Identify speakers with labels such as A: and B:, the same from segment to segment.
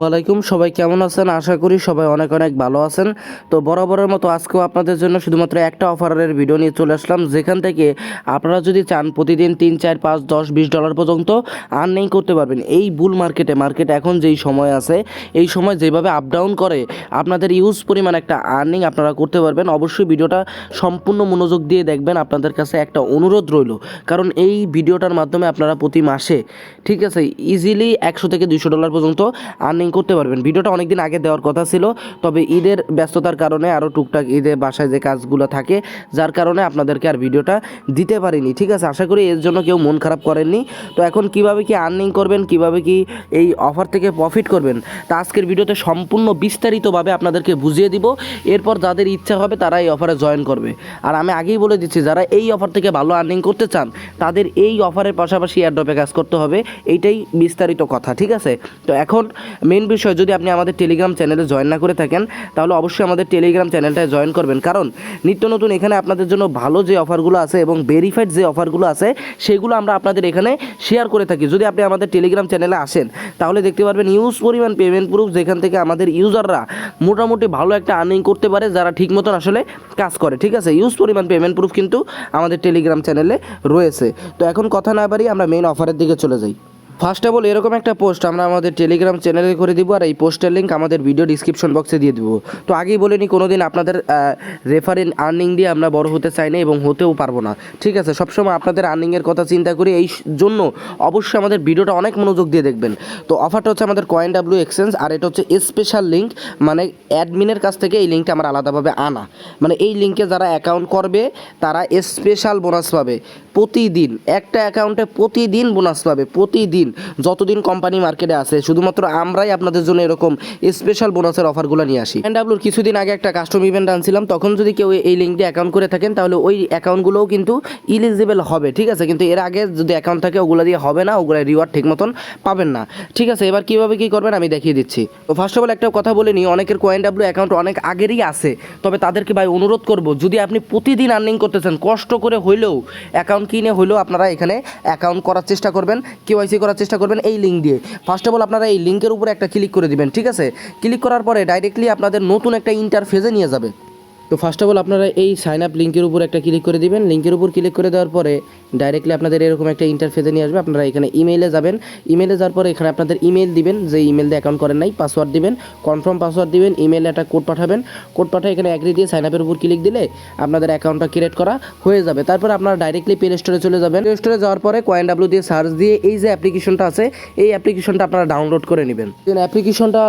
A: ওয়ালাইকুম, সবাই কেমন আছেন? আশা করি সবাই অনেক অনেক ভালো আছেন। তো বরাবরের মতো আজকেও আপনাদের জন্য শুধুমাত্র একটা অফারের ভিডিও নিয়ে চলে আসলাম, যেখান থেকে আপনারা যদি চান প্রতিদিন 3, 4, 5, 10, $20 পর্যন্ত আর্নিং করতে পারবেন। এই বুল মার্কেট এখন যেই সময় আছে, এই সময় যেভাবে আপ ডাউন করে আপনাদের ইউজ পরিমাণ একটা আর্নিং আপনারা করতে পারবেন। অবশ্যই ভিডিওটা সম্পূর্ণ মনোযোগ দিয়ে দেখবেন। আপনাদের কাছে একটা অনুরোধ রইল, কারণ এই ভিডিওটার মাধ্যমে আপনারা প্রতি মাসে, ঠিক আছে, ইজিলি $100 থেকে $200 পর্যন্ত আর্নিং করতে পারবেন। ভিডিওটা অনেকদিন আগে দেওয়ার কথা ছিল, তবে ঈদের ব্যস্ততার কারণে আরও টুকটাক ঈদে বাসায় যে কাজগুলো থাকে, যার কারণে আপনাদেরকে আর ভিডিওটা দিতে পারিনি। ঠিক আছে, আশা করি এর জন্য কেউ মন খারাপ করেননি। তো এখন কিভাবে কি আর্নিং করবেন, কিভাবে কি এই অফার থেকে প্রফিট করবেন, তা আজকের ভিডিওতে সম্পূর্ণ বিস্তারিতভাবে আপনাদেরকে বুঝিয়ে দিব। এরপর যাদের ইচ্ছা হবে তারা এই অফারে জয়েন করবে। আর আমি আগেই বলে দিচ্ছি, যারা এই অফার থেকে ভালো আর্নিং করতে চান তাদের এই অফারের পাশাপাশি এয়ারড্রপে কাজ করতে হবে, এইটাই বিস্তারিত কথা। ঠিক আছে, তো এখন মেন বিষয়, যদি আপনি আমাদের টেলিগ্রাম চ্যানেলে জয়েন না করে থাকেন তাহলে অবশ্যই আমাদের টেলিগ্রাম চ্যানেলটায় জয়েন করবেন, কারণ নিত্য নতুন এখানে আপনাদের জন্য ভালো যে অফারগুলো আছে এবং ভেরিফাইড যে অফারগুলো আছে সেগুলো আমরা আপনাদের এখানে শেয়ার করে থাকি। যদি আপনি আমাদের টেলিগ্রাম চ্যানেলে আসেন তাহলে দেখতে পারবেন ইউজ পরিমাণ পেমেন্ট প্রুফ, যেখান থেকে আমাদের ইউজাররা মোটামুটি ভালো একটা আর্নিং করতে পারে, যারা ঠিক মতন আসলে কাজ করে। ঠিক আছে, ইউজ পরিমাণ পেমেন্ট প্রুফ কিন্তু আমাদের টেলিগ্রাম চ্যানেলে রয়েছে। তো এখন কথা না বাড়িয়ে আমরা মেইন অফারের দিকে চলে যাই। ফার্স্ট অফ অল এরকম একটা পোস্ট আমরা আমাদের টেলিগ্রাম চ্যানেলে করে দিব, আর এই পোস্টের লিঙ্ক আমাদের ভিডিও ডিসক্রিপশন বক্সে দিয়ে দেবো। তো আগেই বলে নিই, কোনোদিন আপনাদের রেফারেল আর্নিং দিয়ে আমরা বড় হতে চাই না এবং হতেও পারবো না। ঠিক আছে, সবসময় আপনাদের আর্নিংয়ের কথা চিন্তা করি, এই জন্য অবশ্যই আমাদের ভিডিওটা অনেক মনোযোগ দিয়ে দেখবেন। তো অফারটা হচ্ছে আমাদের Coinw এক্সচেঞ্জ, আর এটা হচ্ছে স্পেশাল লিঙ্ক, মানে অ্যাডমিনের কাছ থেকে এই লিঙ্কটা আমরা আলাদাভাবে আনা। মানে এই লিঙ্কে যারা অ্যাকাউন্ট করবে তারা স্পেশাল বোনাস পাবে প্রতিদিন। একটা অ্যাকাউন্টে প্রতিদিন বোনাস পাবে, প্রতিদিন যতদিন কোম্পানি মার্কেটে আছে। শুধুমাত্র আমরাই আপনাদের জন্য এরকম স্পেশাল বোনাসের অফারগুলো নিয়ে আসি। Coinwর কিছুদিন আগে একটা কাস্টম ইভেন্ট আনছিলাম, তখন যদি কেউ এই লিঙ্ক দিয়ে অ্যাকাউন্ট করে থাকেন তাহলে ওই অ্যাকাউন্টগুলোও কিন্তু ইলিজিবল হবে। ঠিক আছে, কিন্তু এর আগে যদি অ্যাকাউন্ট থাকে ওগুলো দিয়ে হবে না, ওগুলো রিওয়ার্ড ঠিক মতন পাবেন না। ঠিক আছে, এবার কীভাবে কী করবেন আমি দেখিয়ে দিচ্ছি। তো ফার্স্ট অফ অল একটা কথা বলে নিই, অনেকের Coinw অ্যাকাউন্ট অনেক আগেরই আছে, তবে তাদেরকে ভাই অনুরোধ করব, যদি আপনি প্রতিদিন আর্নিং করতেছেন, কষ্ট করে হইলেও অ্যাকাউন্ট কিনে হইলেও আপনারা এখানে অ্যাকাউন্ট করার চেষ্টা করবেন, কেওয়াইসি করার চেষ্টা করবেন এই লিঙ্ক দিয়ে। ফার্স্ট অফ অল আপনারা এই লিঙ্কের উপরে একটা ক্লিক করে দিবেন। ঠিক আছে, ক্লিক করার পরে ডাইরেক্টলি আপনাদের নতুন একটা ইন্টারফেসে নিয়ে যাবে। তো ফার্স্ট অফ অল আপনারা এই সাইন আপ লিঙ্কের উপর একটা ক্লিক করে দিবেন। লিঙ্কের উপর ক্লিক করে দেওয়ার পরে ডাইরেক্টলি আপনাদের এরকম একটা ইন্টারফেসে নিয়ে আসবে। আপনারা এখানে ইমেইলে যাবেন, ইমেইলে যাওয়ার পরে এখানে আপনাদের ইমেইল দিবেন, যে ইমেল দিয়ে অ্যাকাউন্ট করেন নাই, পাসওয়ার্ড দিবেন, কনফার্ম পাসওয়ার্ড দিবেন, ইমেইলে একটা কোড পাঠাবেন। কোড পাঠিয়ে এখানে অ্যাগ্রি দিয়ে সাইন আপের উপর ক্লিক দিলে আপনাদের অ্যাকাউন্টটা ক্রিয়েট করা হয়ে যাবে। তারপর আপনারা ডাইরেক্টলি প্লে স্টোরে চলে যাবেন। প্লে স্টোরে যাওয়ার পরে Coinw দিয়ে সার্চ দিয়ে এই যে অ্যাপ্লিকেশনটা আছে এই অ্যাপ্লিকেশনটা আপনারা ডাউনলোড করে নেবেন। অ্যাপ্লিকেশনটা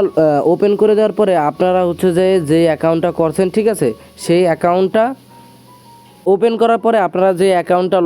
A: ওপেন করে দেওয়ার পরে আপনারা হচ্ছে যে অ্যাকাউন্টটা করছেন, ঠিক আছে, সেই অ্যাকাউন্টটা ওপেন করার পরে আপনারা যে অ্যাকাউন্টটা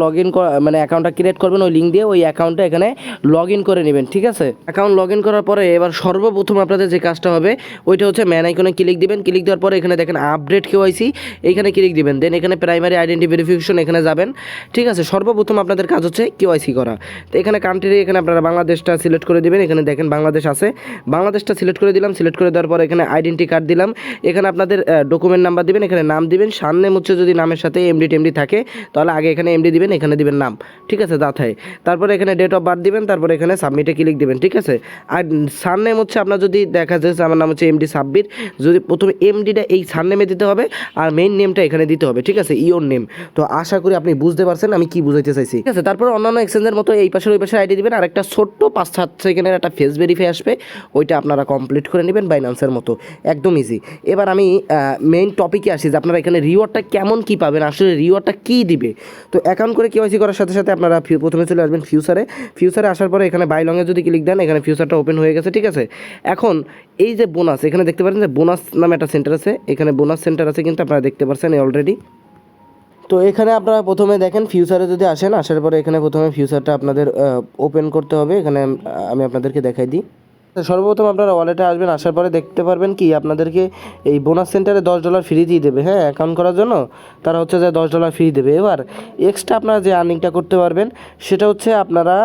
A: মানে অ্যাকাউন্টটা ক্রিয়েট করবেন ওই লিঙ্ক দিয়ে, ওই অ্যাকাউন্টটা এখানে লগ ইন করে নেবেন। ঠিক আছে, অ্যাকাউন্ট লগ ইন করার পরে এবার সর্বপ্রথম আপনাদের যে কাজটা হবে ওইটা হচ্ছে ম্যান আইকনে ক্লিক দিবেন। ক্লিক দেওয়ার পরে এখানে দেখেন আপডেট কেওয়াইসি, এখানে ক্লিক দিবেন। দেন এখানে প্রাইমারি আইডেন্টি ভেরিফিকেশন এখানে যাবেন। ঠিক আছে, সর্বপ্রথম আপনাদের কাজ হচ্ছে কেওয়াইসি করা। তো এখানে কান্ট্রি, এখানে আপনারা বাংলাদেশটা সিলেক্ট করে দিবেন। এখানে দেখেন বাংলাদেশ আছে, বাংলাদেশটা সিলেক্ট করে দিলাম। সিলেক্ট করে দেওয়ার পরে এখানে আইডেন্টি কার্ড দিলাম। এখানে আপনাদের ডকুমেন্ট নাম্বার দিবেন, এখানে নাম দিবেন। সামনে হচ্ছে যদি নামের সাথে এমডি থাকে তাহলে আগে এখানে এমডি দিবেন, এখানে দিবেন নাম। ঠিক আছে, দাথায়। তারপরে এখানে ডেট অফ বার্থ দিবেন, তারপরে এখানে সাবমিটে ক্লিক দিবেন। ঠিক আছে, আর সারনেম হচ্ছে আপনার যদি দেখা যাচ্ছে আমার নাম হচ্ছে এমডি সাব্বির, যদি প্রথমে এমডিটা এই সারনেমে দিতে হবে আর মেইন নেমটা এখানে দিতে হবে। ঠিক আছে, ইওর নেম। তো আশা করি আপনি বুঝতে পারছেন আমি কি বুঝাইতে চাইছি। ঠিক আছে, তারপরে অন্যান্য এক্সচেঞ্জের মতো এই পাশের ওই পাশের আইডি দিবেন, আর একটা ছোট্ট 5-7 সেকেন্ডের একটা ফেস ভেরিফাই আসবে, ওইটা আপনারা কমপ্লিট করে নেবেন বাইন্যান্সের মতো, একদম ইজি। এবার আমি মেইন টপিকে আসি যে আপনারা এখানে রিওয়ার্ডটা কেমন কি পাবেন, আসলে রিওয়ার্ডটা কী দিবে। তো অ্যাকাউন্ট করে কেওয়াইসি করার সাথে সাথে আপনারা প্রথমে চলে আসবেন ফিউচারে আসার পরে এখানে বাই লংয়ে যদি ক্লিক দেন, এখানে ফিউচারটা ওপেন হয়ে গেছে। ঠিক আছে, এখন এই যে বোনাস, এখানে দেখতে পাচ্ছেন যে বোনাস নামে একটা সেন্টার আছে, এখানে বোনাস সেন্টার আছে কিন্তু আপনারা দেখতে পাচ্ছেন অলরেডি। তো এখানে আপনারা প্রথমে দেখেন ফিউচারে যদি আসেন, আসার পরে এখানে প্রথমে ফিউচারটা আপনাদের ওপেন করতে হবে। এখানে আমি আপনাদেরকে দেখাই দিই। সর্বপ্রথম আপনারা ওয়ালেটে আসবেন, আসার পরে দেখতে পারবেন কি আপনাদেরকে এই বোনাস সেন্টারে $10 ফ্রি দিয়ে দেবে। হ্যাঁ, অ্যাকাউন্ট করার জন্য তারা হচ্ছে যে $10 ফ্রি দেবে। এবার এক্সট্রা আপনারা যে আর্নিংটা করতে পারবেন সেটা হচ্ছে আপনারা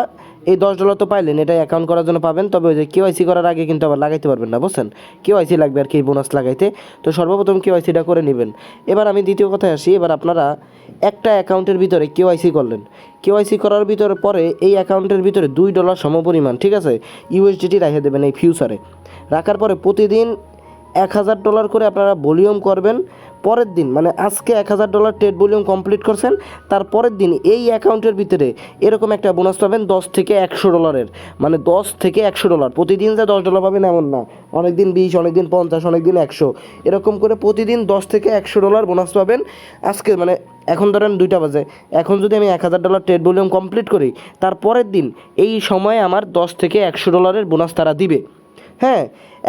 A: এই $10 তো পাইলেন, এটা অ্যাকাউন্ট করার জন্য পাবেন, তবে ওই যে কেওয়াইসি করার আগে কিন্তু আবার লাগাইতে পারবেন না, বুঝছেন? কেওয়াইসি লাগবে আর কি বোনাস লাগাইতে। তো সর্বপ্রথম কেওয়াইসিটা করে নেবেন। এবার আমি দ্বিতীয় কথায় আসি। এবার আপনারা একটা অ্যাকাউন্টের ভিতরে কেওয়াইসি করলেন, কেওয়াইসি করার ভিতরে পরে এই অ্যাকাউন্টের ভিতরে $2 সমপরিমাণ, ঠিক আছে, ইউএসডিটি রেখে দেবেন এই ফিউচারে। রাখার পরে প্রতিদিন $1000 করে আপনারা ভলিউম করবেন। পরের দিন মানে আজকে $1000 ট্রেড ভলিউম কমপ্লিট করছেন, তারপরের দিন এই অ্যাকাউন্টের ভিতরে এরকম একটা বোনাস পাবেন $10 থেকে $100, মানে $10 থেকে $100। প্রতিদিন যে $10 পাবেন এমন না, অনেক দিন 20, অনেক দিন 50, অনেক দিন 100, এরকম করে প্রতিদিন $10 থেকে $100 বোনাস পাবেন। আজকে মানে এখন ধরেন 2টা বাজে, এখন যদি আমি $1000 ট্রেড ভলিউম কমপ্লিট করি, তারপরের দিন এই সময়ে আমার $10 থেকে $100 বোনাস তারা দিবে। হ্যাঁ,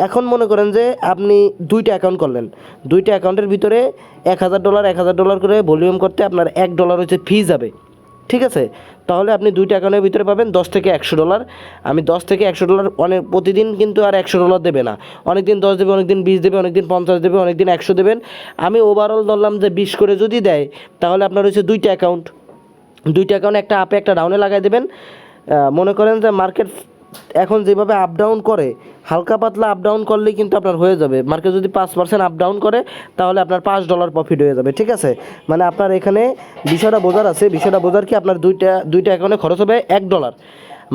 A: এখন মনে করেন যে আপনি 2টা অ্যাকাউন্ট করলেন, 2টা অ্যাকাউন্টের ভিতরে $1000 করে ভলিউম করতে আপনার $1 হচ্ছে ফি যাবে, ঠিক আছে? তাহলে আপনি 2টা অ্যাকাউন্টের ভিতরে পাবেন $10 থেকে $100। আমি $10 থেকে $100 অনেক প্রতিদিন কিন্তু আর $100 দেবে না, অনেক দিন 10 দেবে, অনেক দিন 20 দেবে, অনেক দিন 50 দেবে, অনেক দিন 100 দেবেন। আমি ওভারঅল ধরলাম যে 20 করে যদি দেয়, তাহলে আপনার হচ্ছে 2টা অ্যাকাউন্ট, একটা আপে একটা ডাউনে লাগাই দেবেন। মনে করেন যে মার্কেট এখন যেভাবে আপ ডাউন করে, হালকা পাতলা আপ ডাউন করলেই কিন্তু আপনার হয়ে যাবে। মার্কেট যদি 5% আপ ডাউন করে, তাহলে আপনার $5 প্রফিট হয়ে যাবে, ঠিক আছে? মানে আপনার এখানে বিষয়টা বোঝার আছে, বিষয়টা বোঝার কি, আপনার দুইটা অ্যাকাউন্টে খরচ হবে $1।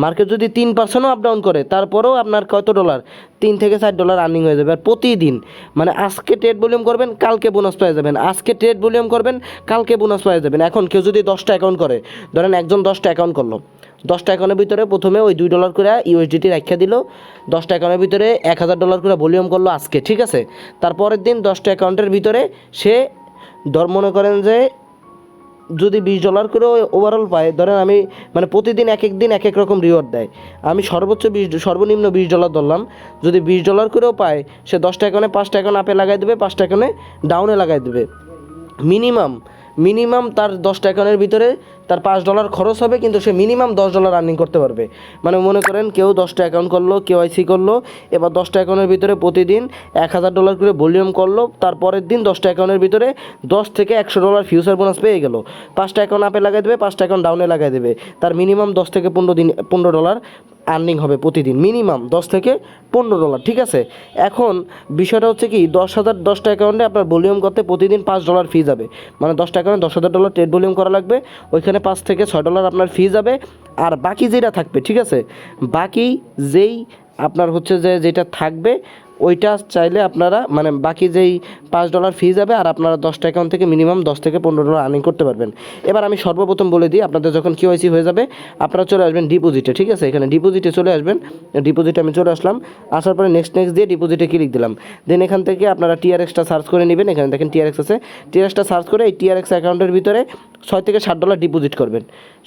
A: মার্কেট যদি 3%ও আপ ডাউন করে, তারপরেও আপনার কত ডলার, $3 থেকে $4 আর্নিং হয়ে যাবে। আর প্রতিদিন মানে আজকে ট্রেড ভলিউম করবেন, কালকে বোনাস পেয়ে যাবেন, আজকে ট্রেড ভলিউম করবেন, কালকে বোনাস পেয়ে যাবেন। এখন কেউ যদি 10টা অ্যাকাউন্ট করে, ধরেন একজন 10টা অ্যাকাউন্ট করলো, 10টা অ্যাকাউন্টের ভিতরে প্রথমে ওই $2 করে ইউএসডিটি রাখিয়ে দিল, 10টা অ্যাকাউন্টের ভিতরে $1000 করে ভলিউম করলো আজকে, ঠিক আছে? তারপরের দিন 10টা অ্যাকাউন্টের ভিতরে সে মনে করেন যে যদি $20 করে ওভারঅল পায়, ধরেন আমি মানে প্রতিদিন এক এক দিন এক এক রকম রিওয়ার্ড দেয়, আমি সর্বনিম্ন $20 ধরলাম, যদি $20 করেও পায়, সে 10টা অ্যাকাউন্টে 5টা অ্যাকাউন্ট আপে লাগাই দেবে, 5টা অ্যাকাউন্টে ডাউনে লাগাই দেবে। মিনিমাম তার 10টা অ্যাকাউন্টের ভিতরে তার $5 খরচ হবে, কিন্তু সে মিনিমাম $10 আর্নিং করতে পারবে। মানে মনে করেন কেউ 10টা অ্যাকাউন্ট করলো, কেওয়াইসি করলো, এবার 10টা অ্যাকাউন্টের ভিতরে প্রতিদিন $1000 করে ভলিউম করলো, তারপরের দিন 10টা অ্যাকাউন্টের ভিতরে $10 থেকে $100 ফিউচার বোনাস পেয়ে গেল। 5টা অ্যাকাউন্ট আপে লাগাই দেবে, 5টা অ্যাকাউন্ট ডাউনে লাগাই দেবে, তার মিনিমাম 10 থেকে $15 আর্নিং হবে প্রতিদিন, মিনিমাম $10 থেকে $15, ঠিক আছে? এখন বিষয়টা হচ্ছে কি, 10টা অ্যাকাউন্টে আপনার ভলিউম করতে প্রতিদিন $5 ফি যাবে, মানে 10টা অ্যাকাউন্টে $10,000 ট্রেড ভলিউম করা লাগবে, ওইখানে $5 থেকে $6 আপনার ফি যাবে। আর বাকি যেটা থাকবে, ঠিক আছে, বাকি যেই আপনার হচ্ছে যেটা থাকবে ওইটা চাইলে আপনারা মানে বাকি যেই $5 ফি যাবে, আর আপনারা 10টা অ্যাকাউন্ট থেকে মিনিমাম $10 থেকে $15 আর্নিং করতে পারবেন। এবার আমি সর্বপ্রথম বলে দিই, আপনাদের যখন কেওয়াইসি হয়ে যাবে, আপনারা চলে আসবেন ডিপোজিটে, ঠিক আছে? এখানে ডিপোজিটে চলে আসবেন, ডিপোজিটে আমি চলে আসলাম, আসার পরে নেক্সট দিয়ে ডিপোজিটে ক্লিক দিলাম। দেন এখান থেকে আপনারা টিআরএক্সটা সার্চ করে নেবেন, এখানে দেখেন টিআরএক্স আছে, টিআরএক্সটা সার্চ করে এই টিআরএক্স অ্যাকাউন্টের ভিতরে $6 থেকে $7 ডিপোজিট করবেন।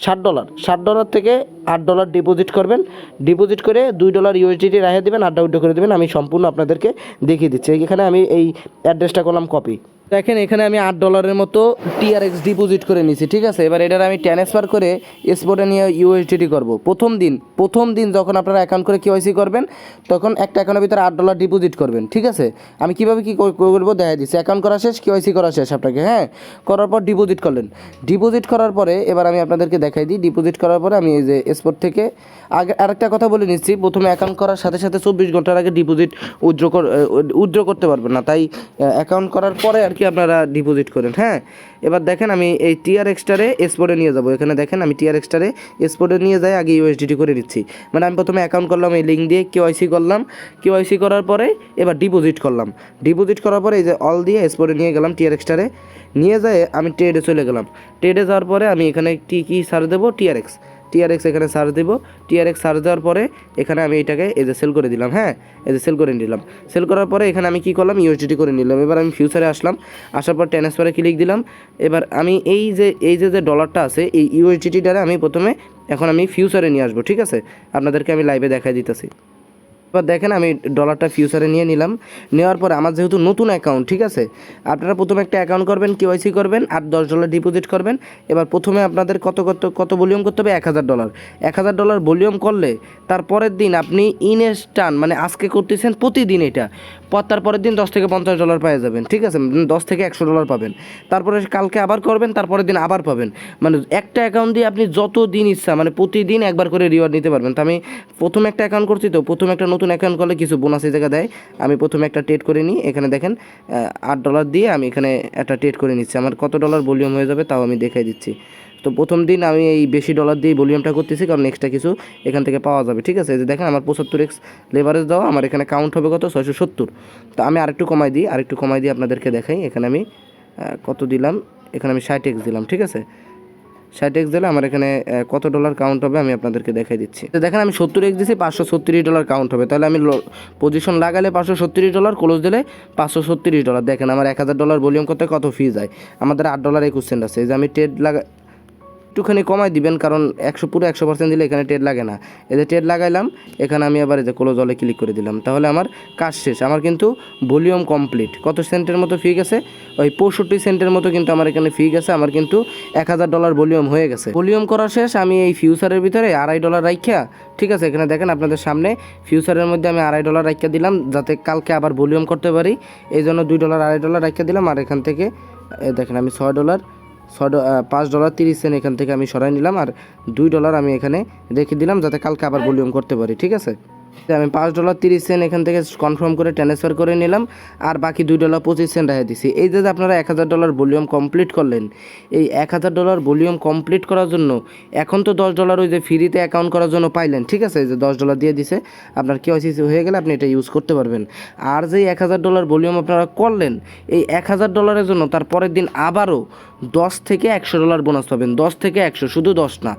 A: $7 থেকে $8 ডিপোজিট করবেন, ডিপোজিট করে $2 ইউএসডিটি রেখে দেবেন, আর উইথড্র করে দেবেন। আমি সম্পূর্ণ আপনাদেরকে দেখিয়ে দিচ্ছি। এখানে আমি এই অ্যাড্রেসটা করলাম কপি, দেখেন এখানে আমি $8 মতো টিআরএক্স ডিপোজিট করে নিয়েছি, ঠিক আছে? এবার এটার আমি ট্রান্সফার করে স্পটে নিয়ে ইউএসডিটি করব। প্রথম দিন যখন আপনারা অ্যাকাউন্ট করে কেওয়াইসি করবেন, তখন একটা অ্যাকাউন্টের ভিতরে $8 ডিপোজিট করবেন, ঠিক আছে? আমি কীভাবে কী করবো দেখা দিচ্ছি। অ্যাকাউন্ট করা শেষ, কেওয়াইসি করা শেষ আপনাকে, হ্যাঁ, করার পর ডিপোজিট করলেন। ডিপোজিট করার পরে এবার আমি আপনাদেরকে দেখাই দিই, ডিপোজিট করার পরে আমি এই যে স্পট থেকে আগে আরেকটা কথা বলে নিচ্ছি, প্রথমে অ্যাকাউন্ট করার সাথে সাথে 24 ঘন্টার আগে ডিপোজিট উইথড্র করতে পারবেন না, তাই অ্যাকাউন্ট করার পরে আর কি আপনারা ডিপোজিট করেন। হ্যাঁ, এবার দেখেন আমি এই টিআরএক্সটারে স্পটে নিয়ে যাব। এখানে দেখেন আমি টিআরএক্সটারে স্পটে নিয়ে যাই, আগে ইউএসডিটি করে নিচ্ছি। মানে আমি প্রথমে অ্যাকাউন্ট করলাম, এই লিঙ্ক দিয়ে কেওয়াইসি করলাম, কেওয়াইসি করার পরে এবার ডিপোজিট করলাম। ডিপোজিট করার পরে এই যে অল দিয়ে স্পটে নিয়ে গেলাম, টিআরএক্সটারে নিয়ে যায় আমি ট্রেডে চলে গেলাম। ট্রেডে যাওয়ার পরে আমি এখানে কি সার্চ দেবো, টিআরএক্স এখানে সার্চ দেবো। টিআরএক্স সার্চ দেওয়ার পরে এখানে আমি এটাকে এই যে সেল করে দিলাম। হ্যাঁ, এই যে সেল করে নিলাম। সেল করার পরে এখানে আমি কি করলাম, ইউএসডিটি করে নিলাম। এবার আমি ফিউচারে আসলাম, আসার পর ট্রান্সফারে ক্লিক দিলাম। এবার আমি এই যে ডলারটা আছে, এই ইউএসডিটি দ্বারা আমি প্রথমে এখন আমি ফিউচারে নিয়ে আসবো, ঠিক আছে? আপনাদেরকে আমি লাইভে দেখাই দিতেছি। এবার দেখেন আমি ডলারটা ফিউচারে নিয়ে নিলাম, নেওয়ার পরে আমার যেহেতু নতুন অ্যাকাউন্ট, ঠিক আছে, আপনারা প্রথমে একটা অ্যাকাউন্ট করবেন, কেওয়াইসি করবেন আর $10 ডিপোজিট করবেন। এবার প্রথমে আপনাদের কত ভলিউম করতে হবে, $1000। $1000 ভলিউম করলে তারপরের দিন আপনি ইনস্টান মানে আজকে করতেছেন প্রতিদিন এটা, তার পরের দিন $10 থেকে $50 পেয়ে যাবেন, ঠিক আছে, $10 থেকে $100 পাবেন। তারপরে কালকে আবার করবেন, তারপরের দিন আবার পাবেন। মানে একটা অ্যাকাউন্ট দিয়ে আপনি যত দিন ইচ্ছা মানে প্রতিদিন একবার করে রিওয়ার্ড নিতে পারবেন। তো আমি প্রথম একটা অ্যাকাউন্ট করছি, তো প্রথমে একটা নতুন অ্যাকাউন্ট করলে কিছু বোনাস এই জায়গা দেয়। আমি প্রথমে একটা ট্রেড করে নিই, এখানে দেখেন $8 দিয়ে আমি এখানে একটা ট্রেড করে নিচ্ছি। আমার কত ডলার ভলিউম হয়ে যাবে তাও আমি দেখাই দিচ্ছি। তো প্রথম দিন আমি এই বেশি ডলার দিয়ে ভলিউমটা করতেছি, কারণ এক্সট্রা কিছু এখান থেকে পাওয়া যাবে, ঠিক আছে। এই যে দেখেন আমার 75x লেভারেজ দেওয়া, আমার এখানে কাউন্ট হবে কত, 670। তো আমি আরেকটু কমাই দিই আপনাদেরকে দেখাই। এখানে আমি কত দিলাম, এখানে আমি 60x দিলাম, ঠিক আছে। 60x দিলে আমার এখানে কত ডলার কাউন্ট হবে আমি আপনাদেরকে দেখাই দিচ্ছি। তো দেখেন আমি 70x দিছি, $536 কাউন্ট হবে। তাহলে আমি পজিশন লাগালে $536, ক্লোজ দিলে $536। দেখেন আমার $1000 ভলিউম করতে কত ফি যায়, আমাদের $8.21 আছে। এই যে আমি ট্রেড একটুখানি কমাই দিবেন, কারণ পুরো 100% দিলে এখানে ট্রেড লাগে না। এই যে ট্রেড লাগাইলাম, এখানে আমি আবার এই যে ক্লোজ অলে ক্লিক করে দিলাম, তাহলে আমার কাজ শেষ। আমার কিন্তু ভলিউম কমপ্লিট। কত সেন্টের মতো ফি গেছে, ওই 65 সেন্টের মতো কিন্তু আমার এখানে ফি গেছে। আমার কিন্তু $1000 ভলিউম হয়ে গেছে। ভলিউম করা শেষ। আমি এই ফিউচারের ভিতরে $2.5 রাখিয়া, ঠিক আছে, এখানে দেখেন আপনাদের সামনে ফিউচারের মধ্যে আমি $2.5 রাখিয়া দিলাম, যাতে কালকে আবার ভলিউম করতে পারি। এই জন্য $2 $2.5 রাখিয়া দিলাম। আর এখান থেকে দেখেন আমি $5.30 এখান থেকে আমি সরাই নিলাম, আর $2 আমি এখানে রেখে দিলাম, যাতে কালকে আবার ভলিউম করতে পারি, ঠিক আছে। আমি $5.30 এখান থেকে কনফার্ম করে ট্রান্সফার করে নিলাম, আর বাকি $2.25 রেখে দিছি। এই যে আপনারা $1000 ভলিউম কমপ্লিট করলেন, এই $1000 ভলিউম কমপ্লিট করার জন্য এখন তো $10 ওই যে ফ্রিতে অ্যাকাউন্ট করার জন্য পাইলেন, ঠিক আছে। এই যে $10 দিয়ে দিছে, আপনার কেওয়াইসি হয়ে গেলে আপনি এটা ইউজ করতে পারবেন। আর যে $1000 ভলিউম আপনারা করলেন, এই $1000 জন্য তার পরের দিন আবারও $10 থেকে $100 বোনাস পাবেন। 10 থেকে 100, শুধু 10 না,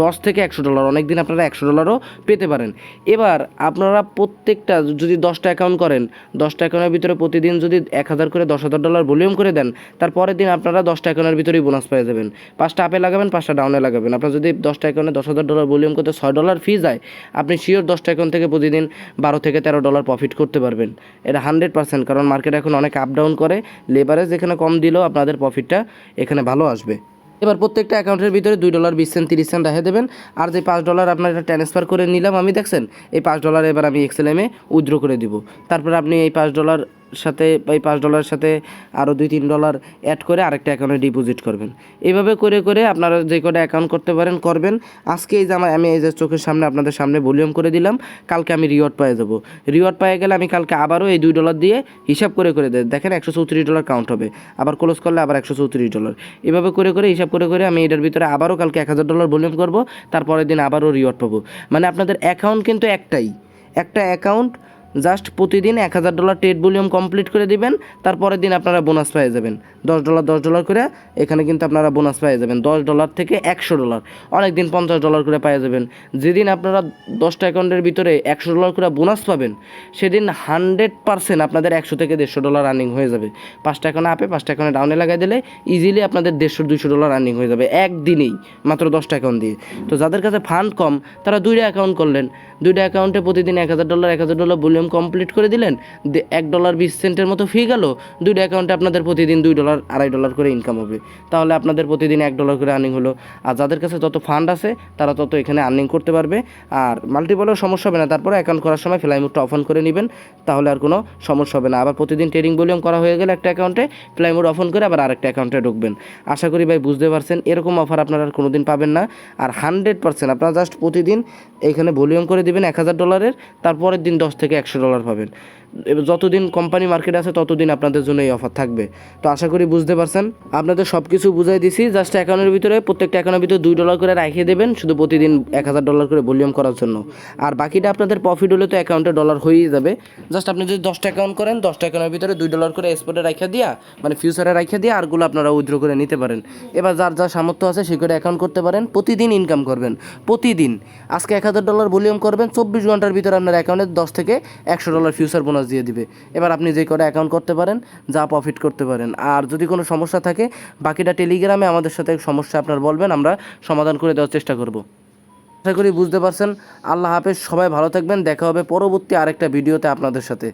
A: $10 থেকে $100। অনেক দিন আপনারা $100 পেতে পারেন। এবার আপনারা প্রত্যেকটা যদি 10টা অ্যাকাউন্ট করেন, 10টা অ্যাকাউন্টের ভিতরে প্রতিদিন যদি 1000 করে $10,000 ভলিউম করে দেন, তারপরের দিন আপনারা 10টা অ্যাকাউন্টের ভিতরেই বোনাস পেয়ে যাবেন। 5টা আপে লাগাবেন, 5টা ডাউনে লাগাবেন। আপনার যদি 10টা অ্যাকাউন্টে $10,000 ভলিউম করতে $6 ফি যায়, আপনি শিওর 10টা অ্যাকাউন্ট থেকে প্রতিদিন $12 থেকে $13 প্রফিট করতে পারবেন। এটা 100%, কারণ মার্কেট এখন অনেক আপ ডাউন করে। লেভারেজ এখানে কম দিলেও আপনাদের প্রফিটটা এখানে ভালো আসবে। এবার প্রত্যেকটা অ্যাকাউন্টের ভিতরে $2.20 $30 রেখে দেবেন। আর যে $5 আপনার এটা ট্রান্সফার করে নিলাম আমি, দেখছেন এই $5 এবার আমি এক্সএলএমে উইথড্র করে দিব। তারপর আপনি এই $5 সাথে আরও $2-3 অ্যাড করে আরেকটা অ্যাকাউন্টে ডিপোজিট করবেন। এইভাবে করে করে আপনারা যে কটা অ্যাকাউন্ট করতে পারেন করবেন। আজকে এই যে আমি এই যে চোখের সামনে আপনাদের সামনে ভলিউম করে দিলাম, কালকে আমি রিওয়ার্ড পেয়ে যাবো। রিওয়ার্ড পেয়ে গেলে আমি কালকে আবারও এই $2 দিয়ে হিসাব করে দেখেন $134 কাউন্ট হবে, আবার ক্লোজ করলে আবার $134। এভাবে করে করে হিসাব করে করে আমি এটার ভিতরে আবারও কালকে $1000 ভলিউম করবো, তারপরের দিন আবারও রিওয়ার্ড পাবো। মানে আপনাদের অ্যাকাউন্ট কিন্তু একটা অ্যাকাউন্ট জাস্ট প্রতিদিন $1000 ট্রেড ভলিউম কমপ্লিট করে দিবেন, তারপরের দিন আপনারা বোনাস পেয়ে যাবেন $10 করে। এখানে কিন্তু আপনারা বোনাস পেয়ে যাবেন $10 থেকে $100, অনেক দিন $50 করে পেয়ে যাবেন। যেদিন আপনারা 10টা অ্যাকাউন্টের ভিতরে $100 করে বোনাস পাবেন, সেদিন 100% আপনাদের $100 থেকে $150 আর্নিং হয়ে যাবে। 5টা অ্যাকাউন্টে আপে 5টা অ্যাকাউন্টে ডাউনে লাগাই দিলে ইজিলি আপনাদের $150-200 আর্নিং হয়ে যাবে একদিনেই, মাত্র 10টা অ্যাকাউন্ট দিয়ে। তো যাদের কাছে ফান্ড কম, তারা 2টা অ্যাকাউন্ট করলেন, 2টা অ্যাকাউন্টে প্রতিদিন $1000 ভলিউম কমপ্লিট করে দিলেন, $1.20 মতো ফি গেল। 2টা অ্যাকাউন্টে আপনাদের প্রতিদিন $2 $2.5 করে ইনকাম হবে, তাহলে আপনাদের প্রতিদিন $1 করে আর্নিং হলো। আর যাদের কাছে যত ফান্ড আছে তারা তত এখানে আর্নিং করতে পারবে। আর মাল্টিপলেও সমস্যা হবে না। তারপরে অ্যাকাউন্ট করার সময় ফ্লাই মোডটা অফ অন করে নেবেন, তাহলে আর কোনো সমস্যা হবে না। আবার প্রতিদিন ট্রেডিং ভলিউম করা হয়ে গেলে একটা অ্যাকাউন্টে ফ্লাই মোড অফ অন করে আবার আরেকটা অ্যাকাউন্টে ঢুকবেন। আশা করি ভাই বুঝতে পারছেন, এরকম অফার আপনারা আর কোনোদিন পাবেন না। আর 100% আপনারা জাস্ট প্রতিদিন এইখানে ভলিউম করে দিবেন $1000, তারপরের দিন $10 থেকে $100 পাবেন। যতদিন কোম্পানি মার্কেট আছে ততদিন আপনাদের জন্য এই অফার থাকবে। তো আশা করি বুঝতে পারছেন, আপনাদের সব কিছু বুঝাই দিছি। জাস্ট অ্যাকাউন্টের ভিতরে প্রত্যেকটা অ্যাকাউন্টের ভিতরে $2 করে রেখে দেবেন, শুধু প্রতিদিন $1000 করে ভলিউম করার জন্য। আর বাকিটা আপনাদের প্রফিট হলে তো অ্যাকাউন্টে ডলার হয়েই যাবে। জাস্ট আপনি যদি 10টা অ্যাকাউন্ট করেন, 10টা অ্যাকাউন্টের ভিতরে $2 করে স্পটে রেখে দিয়া, মানে ফিউচারে রেখে দিয়ে আরগুলো আপনারা উইথড্র করে নিতে পারেন। এবার যার যা সামর্থ্য আছে সে করে অ্যাকাউন্ট করতে পারেন, প্রতিদিন ইনকাম করবেন। প্রতিদিন আজকে $1000 ভলিউম করবেন, 24 ঘন্টার ভিতরে আপনার অ্যাকাউন্টে $10 থেকে $100 ফিউচার বোনাস দিয়ে দিবে। এবার আপনি যে করে অ্যাকাউন্ট করতে পারেন, যা প্রফিট করতে পারেন। আর যদি কোনো সমস্যা থাকে, বাকিটা টেলিগ্রামে আমাদের সাথে সমস্যা আপনার বলবেন, আমরা সমাধান করে দেওয়ার চেষ্টা করব। আশা করি বুঝতে পারছেন। আল্লাহ হাফেজ, সবাই ভালো থাকবেন, দেখা হবে পরবর্তী আরেকটা ভিডিওতে আপনাদের সাথে।